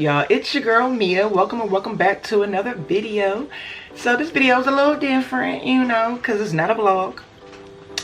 y'all? It's your girl Mia. Welcome and welcome back to another video. So this video is a little different, you know, because it's not a vlog.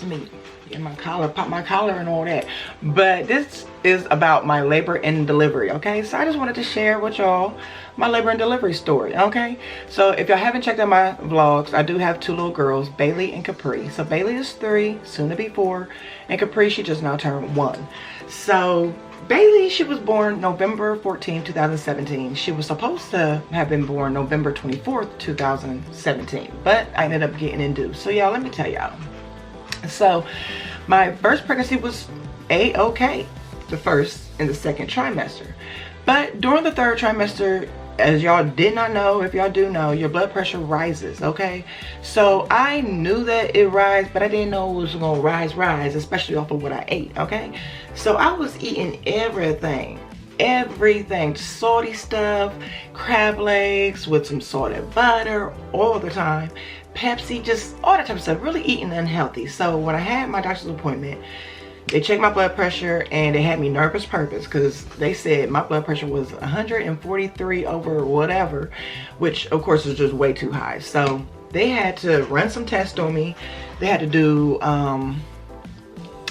I mean, get my collar, pop my collar and all that. But this is about my labor and delivery, okay? So I just wanted to share with y'all my labor and delivery story, okay? So if y'all haven't checked out my vlogs, I do have two little girls, Bailey and Capri. So Bailey is 3, soon to be 4, and Capri, she just now turned 1. So Bailey, she was born November 14, 2017. She was supposed to have been born November 24th, 2017, but I ended up getting induced. So y'all, let me tell y'all. So my first pregnancy was a-okay, the first and the second trimester. But during the third trimester, as y'all did not know, if y'all do know, your blood pressure rises, okay? So I knew that it rise, but I didn't know it was gonna rise, especially off of what I ate, okay? So I was eating everything, salty stuff, crab legs with some salted butter all the time, Pepsi, just all that type of stuff, really eating unhealthy. So when I had my doctor's appointment, they checked my blood pressure and they had me nervous purpose because they said my blood pressure was 143 over whatever, which of course is just way too high. So they had to run some tests on me. They had to do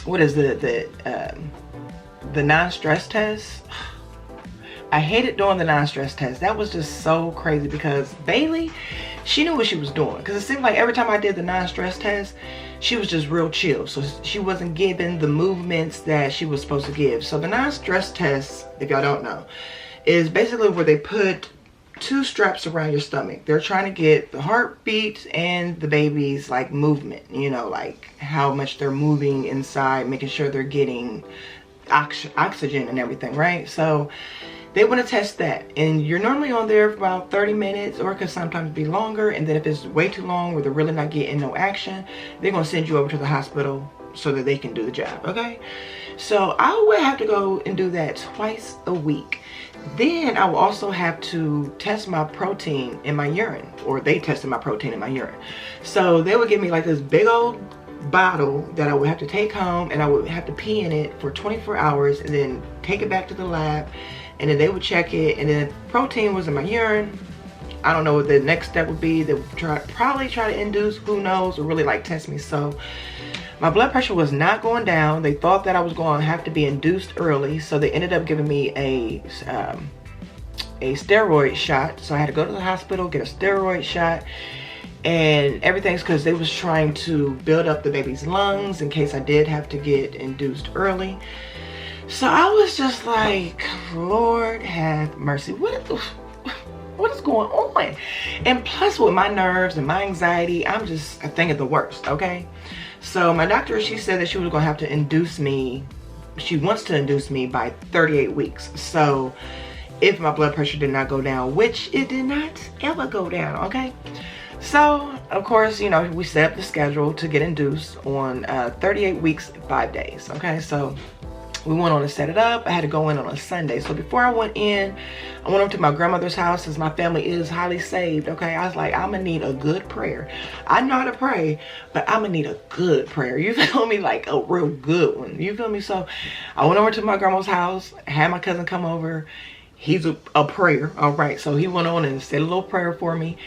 what is the non-stress test. I hated doing the non-stress test. That was just so crazy because Bailey, she knew what she was doing, because it seemed like every time I did the non-stress test, she was just real chill. So she wasn't giving the movements that she was supposed to give. So the non-stress test, if y'all don't know, is basically where they put 2 straps around your stomach. They're trying to get the heartbeat and the baby's like movement, you know, like how much they're moving inside, making sure they're getting oxygen and everything, right? So they want to test that, and you're normally on there for about 30 minutes, or it could sometimes be longer. And then if it's way too long where they're really not getting no action, they're gonna send you over to the hospital so that they can do the job, okay? So I would have to go and do that twice a week. Then I will also have to test my protein in my urine, or they tested my protein in my urine. So they would give me like this big old bottle that I would have to take home, and I would have to pee in it for 24 hours and then take it back to the lab, and then they would check it, and then if protein was in my urine, I don't know what the next step would be. They would probably try to induce, who knows, or really like test me. So my blood pressure was not going down. They thought that I was going to have to be induced early, so they ended up giving me a steroid shot. So I had to go to the hospital, get a steroid shot, and everything's because they was trying to build up the baby's lungs in case I did have to get induced early. So I was just like, Lord have mercy, what is going on? And plus with my nerves and my anxiety, I'm just thinking the worst, okay? So my doctor, she said that she was gonna have to induce me, she wants to induce me by 38 weeks. So if my blood pressure did not go down, which it did not ever go down, okay? So of course, you know, we set up the schedule to get induced on 38 weeks, 5 days, okay? So we went on to set it up. I had to go in on a Sunday. So before I went in, I went over to my grandmother's house, since my family is highly saved, okay? I was like, I'm gonna need a good prayer. I know how to pray, but I'm gonna need a good prayer. You feel me? Like a real good one. You feel me? So I went over to my grandma's house, had my cousin come over. He's a prayer, all right? So he went on and said a little prayer for me.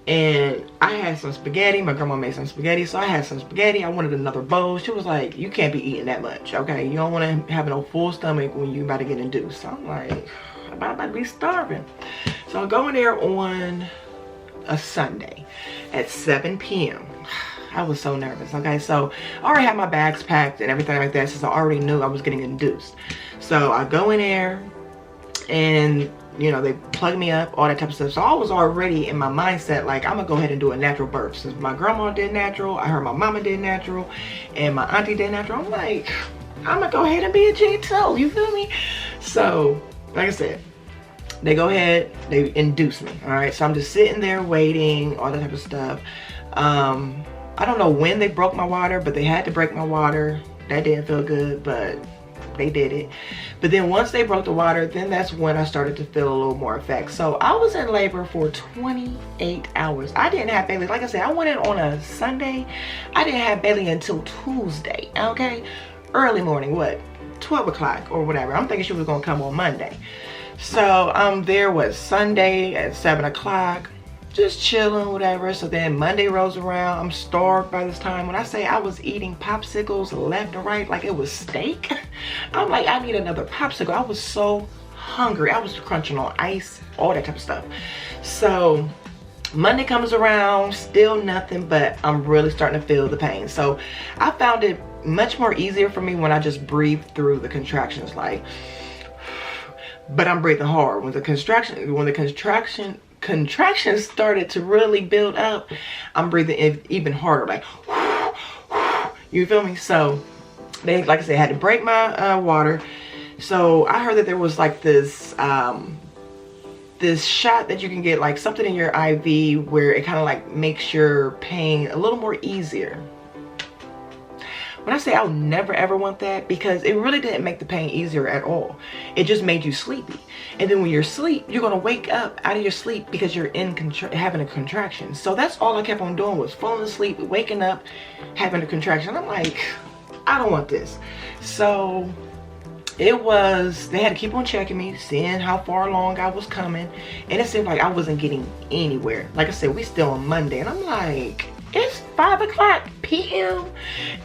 And I had some spaghetti. My grandma made some spaghetti, so I had some spaghetti. I wanted another bowl. She was like, you can't be eating that much, okay? You don't want to have no full stomach when you about to get induced. So I'm like, I'm about to be starving. So I go in there on a Sunday at 7 p.m. I was so nervous, okay? So I already had my bags packed and everything like that, since I already knew I was getting induced. So I go in there, and you know, they plug me up, all that type of stuff. So I was already in my mindset like, I'm gonna go ahead and do a natural birth. Since my grandma did natural, I heard my mama did natural, and my auntie did natural, I'm like, I'm gonna go ahead and be a G too, you feel me? So like I said, they go ahead, they induce me, all right? So I'm just sitting there waiting, all that type of stuff. I don't know when they broke my water, but they had to break my water. That didn't feel good, but they did it. But then once they broke the water, then that's when I started to feel a little more effects. So I was in labor for 28 hours. I didn't have Bailey, like I said, I went in on a Sunday. I didn't have Bailey until Tuesday, okay? Early morning, what? 12 o'clock or whatever. I'm thinking she was gonna come on Monday. So there was Sunday at 7 o'clock, just chilling, whatever. So then Monday rolls around. I'm starved by this time. When I say I was eating popsicles left and right like it was steak, I'm like, I need another popsicle. I was so hungry. I was crunching on ice, all that type of stuff. So Monday comes around, still nothing, but I'm really starting to feel the pain. So I found it much more easier for me when I just breathe through the contractions, like, but I'm breathing hard. When the contractions started to really build up, I'm breathing even harder, like, you feel me? So they, like I said, had to break my water. So I heard that there was like this this shot that you can get, like something in your IV where it kind of like makes your pain a little more easier. When I say I'll never ever want that, because it really didn't make the pain easier at all. It just made you sleepy. And then when you're asleep, you're gonna wake up out of your sleep because you're in having a contraction. So that's all I kept on doing, was falling asleep, waking up, having a contraction. I'm like, I don't want this. So it was, they had to keep on checking me, seeing how far along I was coming. And it seemed like I wasn't getting anywhere. Like I said, we still on Monday, and I'm like, it's 5 o'clock p.m.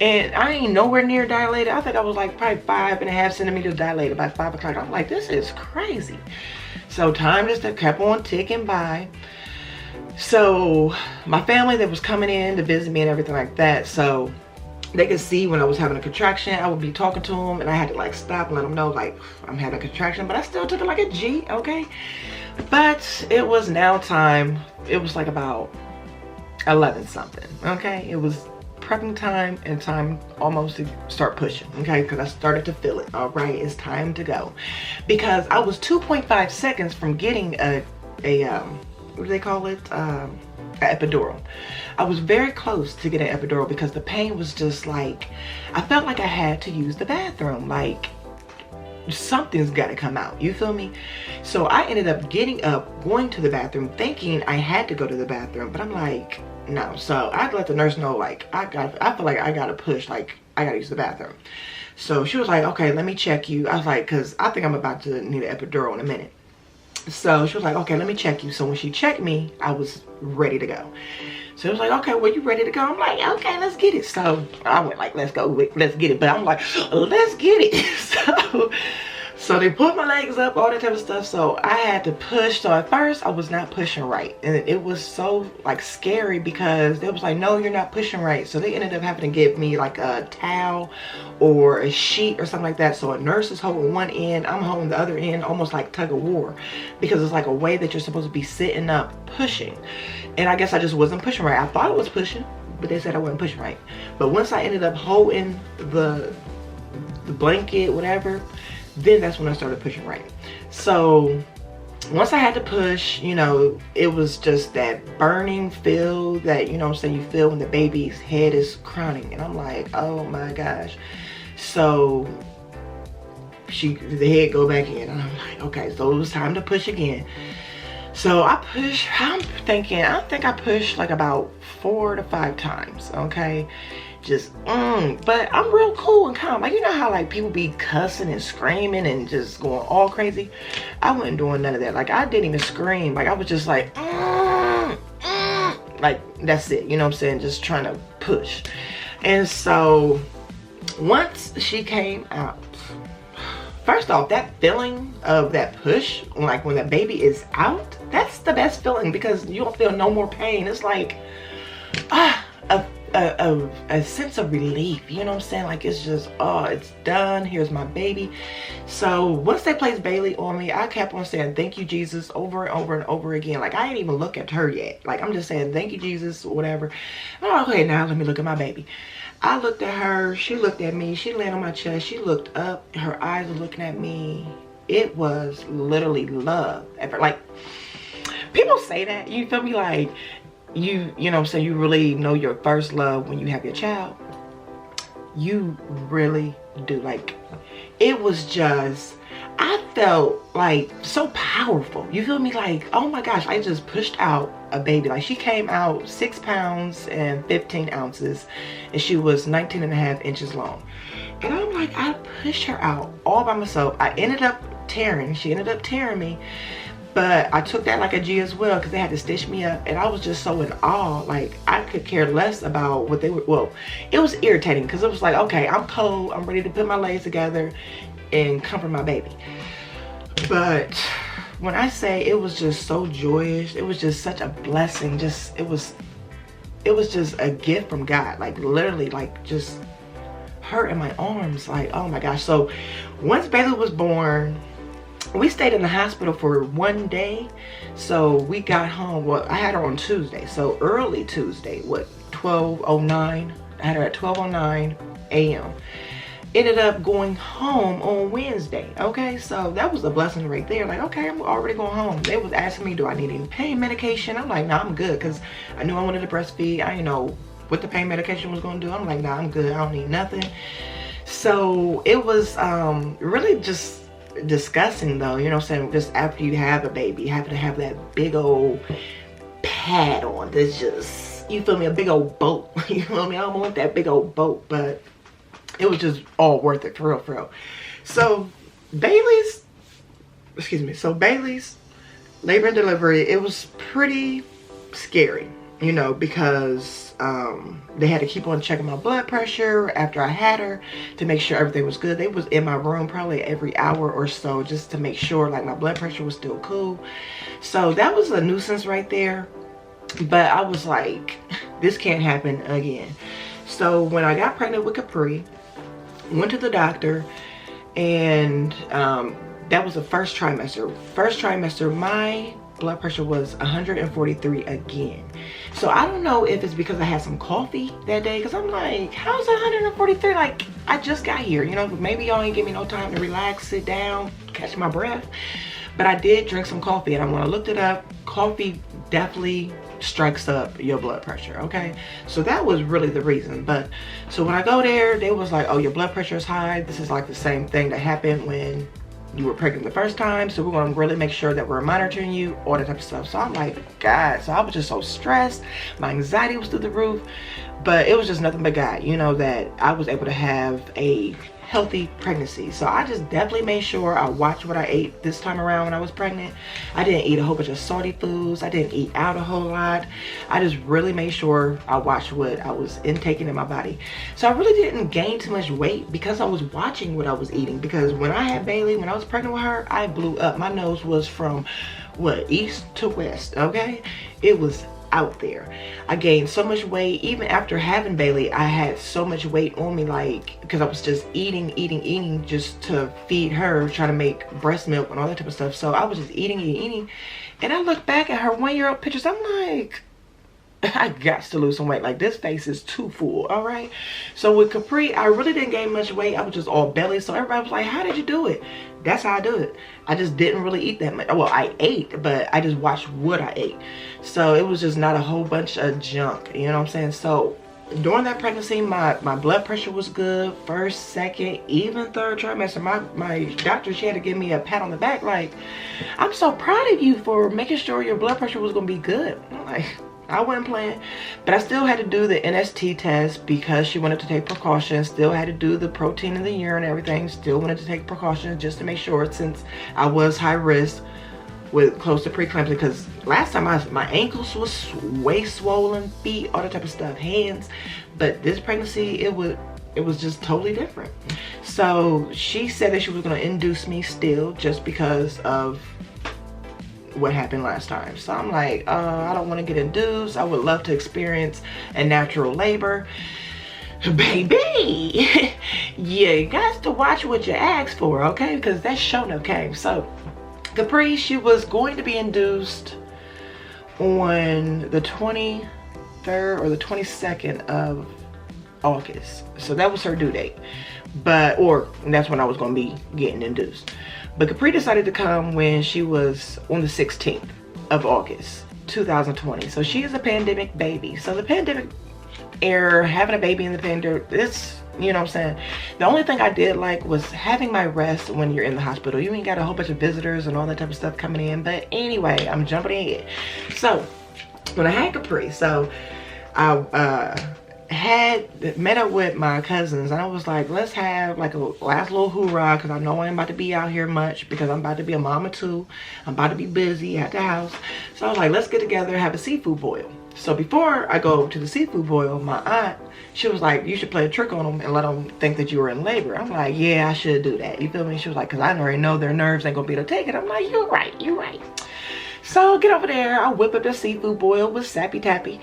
and I ain't nowhere near dilated. I think I was like probably 5.5 centimeters dilated by 5 o'clock. I'm like, this is crazy. So time just kept on ticking by. So my family that was coming in to visit me and everything like that, so they could see when I was having a contraction. I would be talking to them, and I had to like stop and let them know like I'm having a contraction, but I still took it like a G, okay? But it was now time. It was like about 11 something, okay? It was prepping time and time almost to start pushing, okay? Because I started to feel it. All right, it's time to go. Because I was 2.5 seconds from getting a what do they call it? An epidural. I was very close to getting an epidural because the pain was just like, I felt like I had to use the bathroom. Like, something's got to come out, you feel me? So I ended up getting up, going to the bathroom, thinking I had to go to the bathroom, but I'm like, no. So I'd let the nurse know, like, I feel like I gotta push, like I gotta use the bathroom. So she was like, okay, let me check you. I was like, because I think I'm about to need an epidural in a minute. So she was like, okay, let me check you. So when she checked me, I was ready to go. So it was like, okay, well, you ready to go? I'm like, okay, let's get it. So I went like, let's go, let's get it. But I'm like, let's get it. So they put my legs up, all that type of stuff. So I had to push. So at first I was not pushing right. And it was so like scary because they was like, no, you're not pushing right. So they ended up having to give me like a towel or a sheet or something like that. So a nurse is holding one end, I'm holding the other end, almost like tug of war, because it's like a way that you're supposed to be sitting up pushing. And I guess I just wasn't pushing right. I thought I was pushing, but they said I wasn't pushing right. But once I ended up holding the blanket, whatever, then that's when I started pushing right. So once I had to push, you know, it was just that burning feel that, you know what I'm saying, you feel when the baby's head is crowning. And I'm like, oh my gosh. So the head go back in, and I'm like, okay, so it was time to push again. So I push, I think I pushed like about 4 to 5 times, okay? Just, but I'm real cool and calm. Like, you know how like people be cussing and screaming and just going all crazy? I wasn't doing none of that. Like, I didn't even scream. Like, I was just like, like, that's it. You know what I'm saying? Just trying to push. And so once she came out, first off, that feeling of that push, like when that baby is out, that's the best feeling because you don't feel no more pain. It's like, a sense of relief, you know what I'm saying? Like, it's just, oh, it's done, here's my baby. So once they placed Bailey on me, I kept on saying thank you, Jesus, over and over and over again. Like, I ain't even look at her yet. Like, I'm just saying thank you, Jesus, whatever. Oh, okay, now let me look at my baby. I looked at her, she looked at me, she laid on my chest, she looked up, her eyes were looking at me. It was literally love. Like, people say that, you feel me? Like, you know what I'm saying, you really know your first love when you have your child. You really do. Like, it was just, I felt like so powerful, you feel me? Like, oh my gosh, I just pushed out a baby. Like, she came out 6 pounds and 15 ounces and she was 19.5 inches long. And I'm like, I pushed her out all by myself. I ended up tearing. She ended up tearing me. But I took that like a G as well, because they had to stitch me up. And I was just so in awe. Like, I could care less about what they were. Well, it was irritating because it was like, okay, I'm cold. I'm ready to put my legs together and comfort my baby. But when I say it was just so joyous, it was just such a blessing. It was just a gift from God. Like, literally, like, just her in my arms. Like, oh my gosh. So once Bailey was born, we stayed in the hospital for 1 day. So we got home, well, I had her on Tuesday. So early Tuesday, what, 12:09? I had her at 12:09 a.m. Ended up going home on Wednesday. Okay, so that was a blessing right there. Like, okay, I'm already going home. They was asking me, do I need any pain medication? I'm like, nah, I'm good, because I knew I wanted to breastfeed. I didn't know what the pain medication was going to do. I'm like, nah, I'm good. I don't need nothing. So it was really just disgusting, though, you know what I'm saying? Just after you have a baby, you have to have that big old pad on. That's just, you feel me, a big old boat. You feel me? I don't want that big old boat, but it was just all worth it, for real, for real. So Bailey's labor and delivery, it was pretty scary, you know, because they had to keep on checking my blood pressure after I had her to make sure everything was good. They was in my room probably every hour or so just to make sure like my blood pressure was still cool. So that was a nuisance right there. But I was like, this can't happen again. So when I got pregnant with Capri, went to the doctor, and that was the first trimester. First trimester, my blood pressure was 143 again. So I don't know if it's because I had some coffee that day, because I'm like, how's 143? Like, I just got here, you know, maybe y'all ain't give me no time to relax, sit down, catch my breath. But I did drink some coffee, and when I looked it up, coffee definitely strikes up your blood pressure. Okay, so that was really the reason. But so when I go there, they was like, oh, your blood pressure is high. This is like the same thing that happened when you were pregnant the first time, so we're going to really make sure that we're monitoring you, all that type of stuff. So I'm like, God, so I was just so stressed. My anxiety was through the roof, but it was just nothing but God, you know, that I was able to have a healthy pregnancy. So I just definitely made sure I watched what I ate this time around when I was pregnant. I didn't eat a whole bunch of salty foods. I didn't eat out a whole lot. I just really made sure I watched what I was intaking in my body. So I really didn't gain too much weight because I was watching what I was eating. Because when I had Bailey, when I was pregnant with her, I blew up. My nose was from what, east to west, okay? It was out there. I gained so much weight. Even after having Bailey, I had so much weight on me, like, because I was just eating just to feed her, trying to make breast milk and all that type of stuff. So I was just eating. And I look back at her 1-year-old pictures, I'm like, I got to lose some weight. Like, this face is too full. All right. So with Capri, I really didn't gain much weight. I was just all belly. So everybody was like, how did you do it? That's how I do it. I just didn't really eat that much. Well, I ate, but I just watched what I ate. So it was just not a whole bunch of junk. You know what I'm saying? So during that pregnancy, my blood pressure was good. First, second, even third trimester. My doctor, she had to give me a pat on the back. Like, I'm so proud of you for making sure your blood pressure was going to be good. I'm like, I wasn't playing, but I still had to do the NST test because she wanted to take precautions. Still had to do the protein in the urine and everything. Still wanted to take precautions just to make sure, since I was high risk with close to preeclampsia. Because last time my ankles was way swollen, feet, all that type of stuff, hands. But this pregnancy, it was just totally different. So she said that she was going to induce me still, just because of what happened last time. So I'm like, I don't want to get induced. I would love to experience a natural labor. Baby, you got to watch what you ask for, okay? Because that's showing okay. So Capri, she was going to be induced on the 23rd or the 22nd of August. So that was her due date. Or that's when I was going to be getting induced. But Capri decided to come when she was on the 16th of August, 2020. So she is a pandemic baby. So the pandemic era, having a baby in the pandemic, it's, you know what I'm saying? The only thing I did like was having my rest when you're in the hospital. You ain't got a whole bunch of visitors and all that type of stuff coming in. But anyway, I'm jumping ahead. So when I had Capri, so had met up with my cousins, and I was like, let's have like a last little hoorah, because I know I ain't about to be out here much, because I'm about to be a mama too. I'm about to be busy at the house. So I was like, let's get together, have a seafood boil. So before I go to the seafood boil, my aunt, she was like, you should play a trick on them and let them think that you were in labor. I'm like, yeah, I should do that. You feel me? She was like, because I already know their nerves ain't gonna be able to take it. I'm like, you're right, you're right. So get over there, I whip up the seafood boil with Sappy Tappy.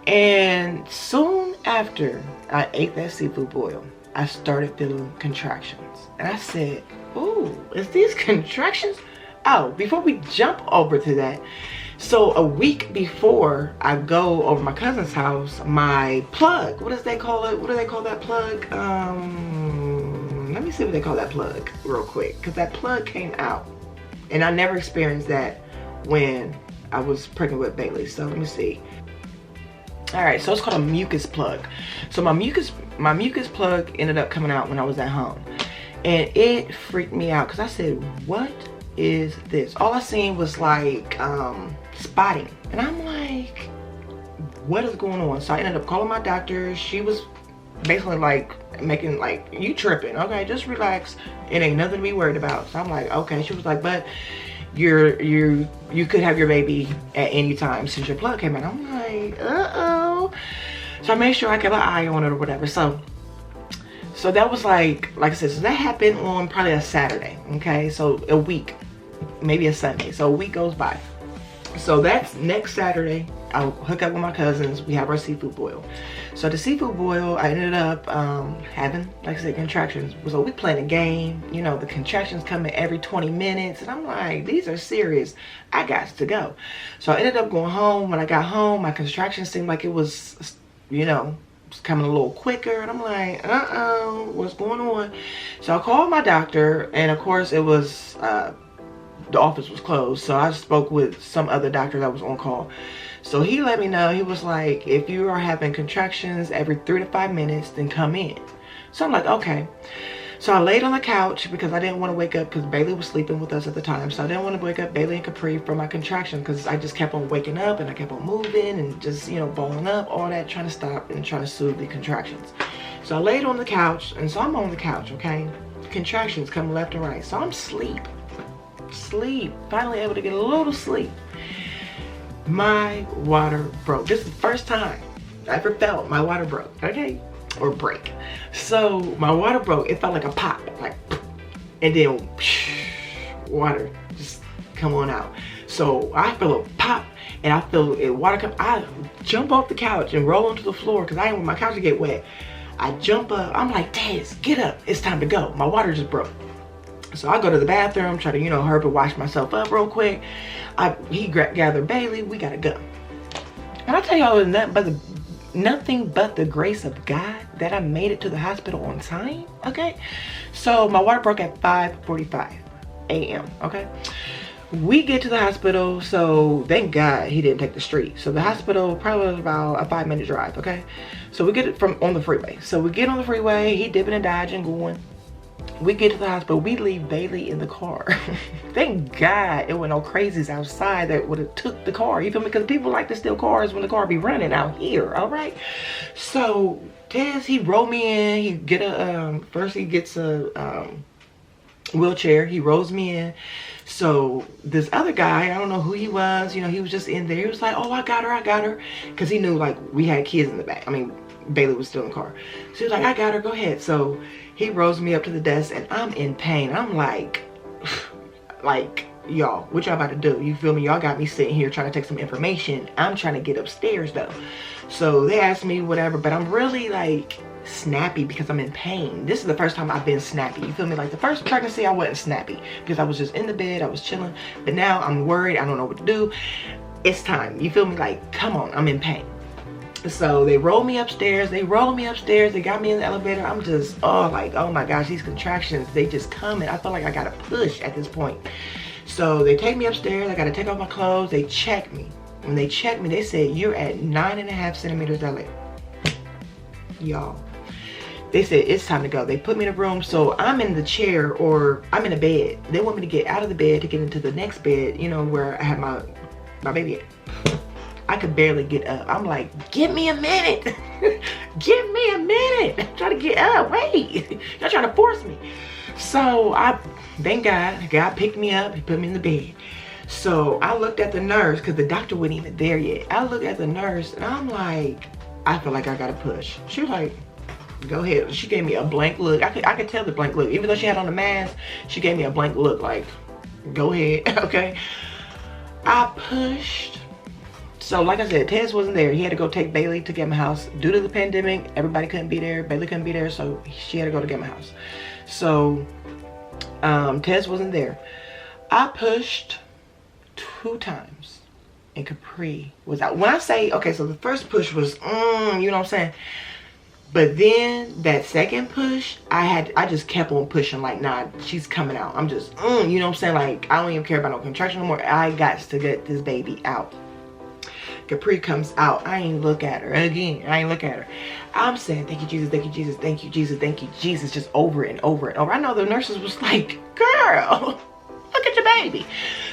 And soon after I ate that seafood boil, I started feeling contractions. And I said, ooh, is these contractions? Oh, before we jump over to that, so a week before I go over my cousin's house, my plug, what does they call it? What do they call that plug? Let me see what they call that plug real quick, because that plug came out. And I never experienced that when I was pregnant with Bailey. So let me see. All right, so it's called a mucus plug. So my mucus plug ended up coming out when I was at home, and it freaked me out because I said, what is this? All I seen was like spotting, and I'm like, what is going on? So I ended up calling my doctor. She was basically like making like, you tripping, okay, just relax, it ain't nothing to be worried about. So I'm like, okay. She was like, but you could have your baby at any time since your plug came out. I'm like, uh-oh. So I made sure I kept an eye on it or whatever. So that was like I said, so that happened on probably a Saturday, okay? So a week, maybe a Sunday. So a week goes by. So that's next Saturday, I'll hook up with my cousins. We have our seafood boil. So the seafood boil, I ended up having, like I said, contractions. So we playing a game, you know, the contractions coming every 20 minutes. And I'm like, these are serious. I got to go. So I ended up going home. When I got home, my contractions seemed like it was, you know, coming a little quicker. And I'm like, uh-oh, what's going on? So I called my doctor, and of course it was, the office was closed. So I spoke with some other doctor that was on call. So he let me know, he was like, if you are having contractions every 3 to 5 minutes, then come in. So I'm like, okay. So I laid on the couch because I didn't want to wake up, because Bailey was sleeping with us at the time. So I didn't want to wake up Bailey and Capri from my contraction, because I just kept on waking up and I kept on moving and just, you know, balling up, all that, trying to stop and trying to soothe the contractions. So I laid on the couch, and so I'm on the couch, okay? Contractions come left and right. So I'm sleep, finally able to get a little sleep. My water broke. This is the first time I ever felt my water broke, okay? Or break. So my water broke. It felt like a pop, like, and then water just come on out. So I feel a pop, and I feel it water come. I jump off the couch and roll onto the floor because I didn't want my couch to get wet. I jump up. I'm like, Taz, get up. It's time to go. My water just broke. So I go to the bathroom, try to, you know, hurry to wash myself up real quick. He gathered Bailey, we gotta go. And I tell y'all, it was nothing but the grace of God that I made it to the hospital on time, okay? So my water broke at 5:45 a.m., okay? We get to the hospital, so thank God he didn't take the street. So the hospital probably was about a 5-minute drive, okay? So we get it from on the freeway. So we get on the freeway, he dipping and dodging, going. We get to the hospital, we leave Bailey in the car. Thank God it wasn't no crazies outside that would have took the car. You feel me? Because people like to steal cars when the car be running out here, all right? So Tez, he rolled me in. He get a, first he gets a wheelchair. He rolls me in. So this other guy, I don't know who he was, you know, he was just in there. He was like, oh, I got her. Because he knew, like, we had kids in the back. I mean, Bailey was still in the car. So he was like, I got her, go ahead. So he rolls me up to the desk, and I'm in pain. I'm like, y'all, what y'all about to do? You feel me? Y'all got me sitting here trying to take some information. I'm trying to get upstairs though. So they asked me whatever, but I'm really like snappy because I'm in pain. This is the first time I've been snappy. You feel me? Like the first pregnancy, I wasn't snappy because I was just in the bed, I was chilling. But now I'm worried, I don't know what to do. It's time. You feel me? Like, come on, I'm in pain. So they roll me upstairs, they got me in the elevator. I'm just, oh, like, oh my gosh, these contractions, they just come, and I feel like I gotta push at this point. So they take me upstairs, I gotta take off my clothes, they check me. When they check me, they said, you're at 9.5 centimeters dilate. Y'all, they said, it's time to go. They put me in a room, so I'm in the chair, or I'm in a bed. They want me to get out of the bed to get into the next bed, you know, where I have my baby at. I could barely get up. I'm like, give me a minute. Give me a minute. I'm trying to get up. Wait. Y'all trying to force me. So thank God picked me up. He put me in the bed. So I looked at the nurse because the doctor wasn't even there yet. I looked at the nurse and I'm like, I feel like I gotta push. She was like, go ahead. She gave me a blank look. I could tell the blank look. Even though she had on a mask, she gave me a blank look like, go ahead. Okay. I pushed. So like I said, Tez wasn't there. He had to go take Bailey to Gamma House. Due to the pandemic, everybody couldn't be there. Bailey couldn't be there, so she had to go to Gamma House. So Tez wasn't there. I pushed 2 times and Capri was out. When I say, okay, so the first push was, you know what I'm saying? But then that second push, I just kept on pushing like, nah, she's coming out. I'm just, you know what I'm saying? Like, I don't even care about no contraction no more. I got to get this baby out. Capri comes out. I ain't look at her. Again, I ain't look at her. I'm saying, thank you, Jesus, thank you, Jesus, thank you, Jesus, thank you, Jesus, just over and over and over. I know the nurses was like, girl, look at your baby.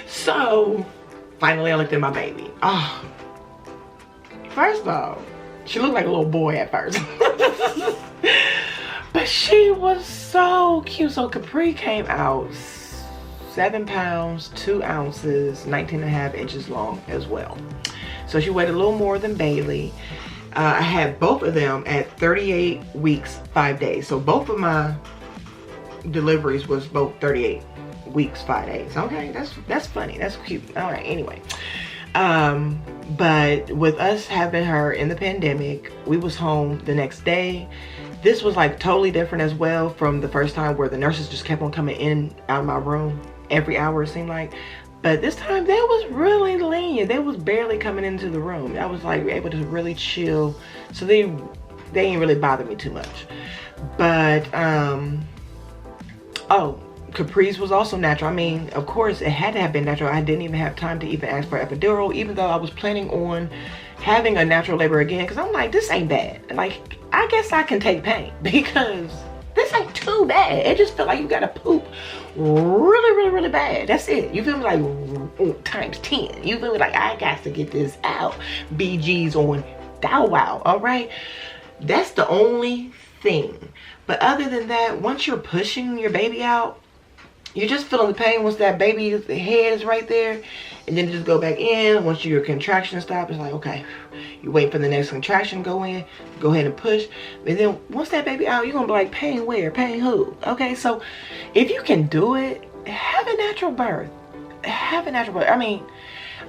So, finally I looked at my baby. Oh, first of all, she looked like a little boy at first. But she was so cute. So Capri came out 7 pounds, 2 ounces, 19.5 inches long as well. So she weighed a little more than Bailey. I had both of them at 38 weeks, 5 days. So both of my deliveries was both 38 weeks, 5 days. Okay, that's funny. That's cute. All right, anyway. But with us having her in the pandemic, we was home the next day. This was like totally different as well from the first time where the nurses just kept on coming in out of my room every hour, it seemed like. But this time they was really lenient. They was barely coming into the room. I was like able to really chill. So they ain't really bother me too much. But oh, Capri's was also natural. I mean, of course it had to have been natural. I didn't even have time to even ask for epidural, even though I was planning on having a natural labor again, because I'm like, this ain't bad. Like, I guess I can take pain because this ain't too bad. It just feel like you gotta poop really, really, really bad. That's it. You feel me? Like times 10. You feel me? Like, I got to get this out. BG's on Bow Wow. All right. That's the only thing. But other than that, once you're pushing your baby out, you're just feeling the pain once that baby's head is right there, and then you just go back in. Once your contraction stops, it's like, okay, you wait for the next contraction to go in, go ahead and push. And then once that baby out, you're gonna be like, pain where? Pain who? Okay, so if you can do it, have a natural birth. Have a natural birth. I mean,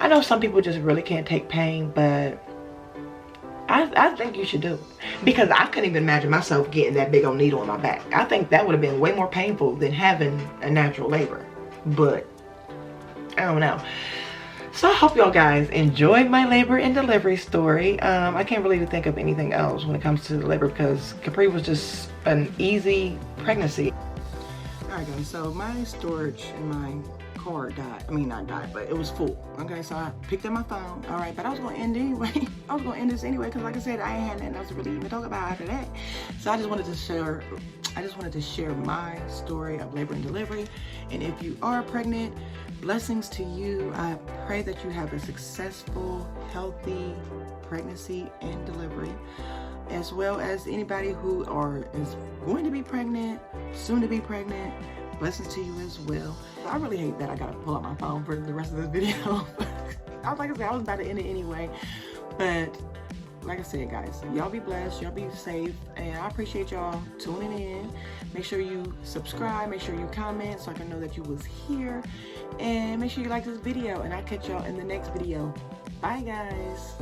I know some people just really can't take pain, but I think you should do it. Because I couldn't even imagine myself getting that big old needle in my back. I think that would have been way more painful than having a natural labor. But I don't know. So I hope y'all guys enjoyed my labor and delivery story. I can't really think of anything else when it comes to the labor because Capri was just an easy pregnancy. Alright guys, so my storage in my car died. I mean, not died, but it was full. Okay, so I picked up my phone. All right, but I was gonna end anyway. I was gonna end this anyway because, like I said, I ain't had nothing else to really even talk about after that. So I just wanted to share my story of labor and delivery. And if you are pregnant, blessings to you. I pray that you have a successful, healthy pregnancy and delivery, as well as anybody who is going to be pregnant, soon to be pregnant. Blessings to you as well. I really hate that I gotta pull out my phone for the rest of this video. I was about to end it anyway. But like I said, guys, y'all be blessed, y'all be safe, and I appreciate y'all tuning in. Make sure you subscribe, make sure you comment so I can know that you was here, and make sure you like this video, and I'll catch y'all in the next video. Bye guys.